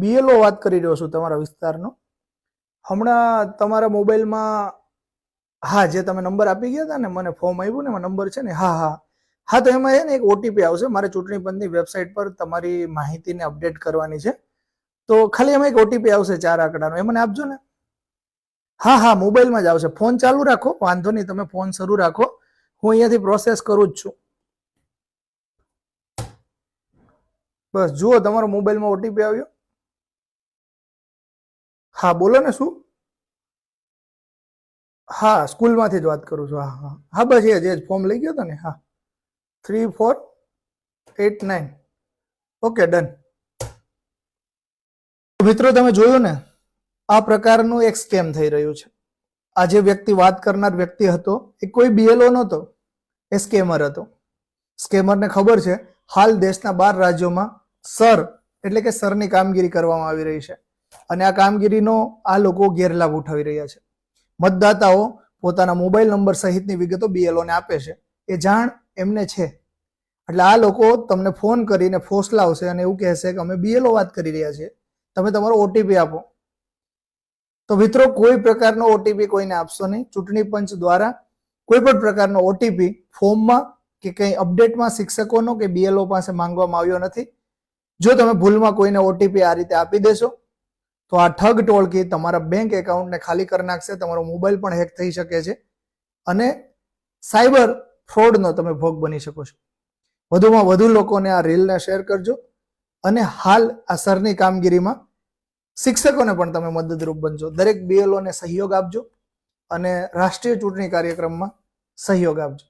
BLO વાત કરી રહ્યો છું તમારા વિસ્તારનો. હમણાં તમારા મોબાઈલમાં જે તમે નંબર આપી ગયા હતા ને, મને ફોર્મ આવ્યું ને એમાં નંબર છે ને, તો એમાં છે ને એક ઓટીપી આવશે. મારે ચૂંટણી પંચની વેબસાઇટ પર તમારી માહિતીને અપડેટ કરવાની છે, તો ખાલી એમાં એક ઓટીપી આવશે 4 આંકડાનો, એ મને આપજો ને. મોબાઈલમાં જ આવશે. ફોન ચાલુ રાખો, વાંધો નહીં, તમે ફોન શરૂ રાખો, હું અહીંયાથી પ્રોસેસ કરું જ છું. બસ જુઓ, તમારો મોબાઈલમાં ઓટીપી આવ્યો. બોલો ને. શું? સ્કૂલમાંથી જ વાત કરું છું. બસ એ જ ફોર્મ લઈ ગયો હતો ને. 3489. Okay, done. મિત્રો, તમે જોયું ને, આ પ્રકારનું એક સ્કેમ થઈ રહ્યું છે. આ જે વ્યક્તિ વાત કરનાર વ્યક્તિ હતો એ કોઈ બીએલઓ નહોતો, એ સ્કેમર હતો. સ્કેમરને ખબર છે હાલ દેશના 12 રાજ્યોમાં સર એટલે કે સરની કામગીરી કરવામાં આવી રહી છે, અને આ કામગીરીનો આ લોકો ગેરલાભ ઉઠાવી રહ્યા છે. મતદાતાઓ પોતાના મોબાઈલ નંબર સહિતની વિગતો બીએલઓને આપે છે, એ જાણ એમને છે. એટલે આ લોકો તમને ફોન કરીને ફોસલાવશે અને એવું કહેશે કે અમે બીએલઓ વાત કરી રહ્યા છીએ, તમે તમારો ઓટીપી આપો. તો મિત્રો, કોઈ પ્રકારનો ઓટીપી કોઈને આપશો નહીં. ચૂંટણી પંચ દ્વારા કોઈ પણ પ્રકારનો ઓટીપી ફોર્મમાં કે કંઈ અપડેટમાં શિક્ષકોનો કે બીએલઓ પાસે માંગવામાં આવ્યો નથી. જો તમે ભૂલમાં કોઈને ઓટીપી આ રીતે આપી દેશો તો આ ઠગ ટોળકી તમારા બેંક એકાઉન્ટને ખાલી કરી નાખશે, તમારો મોબાઈલ પણ હેક થઈ શકે છે અને સાયબર ફ્રોડનો તમે ભોગ બની શકો છો. વધુમાં વધુ લોકોને આ રીલને શેર કરજો, અને હાલ આ સરની કામગીરીમાં શિક્ષકોને પણ તમે મદદરૂપ બનજો. દરેક બીએલઓને સહયોગ આપજો અને રાષ્ટ્રીય ચૂંટણી કાર્યક્રમમાં સહયોગ આપજો.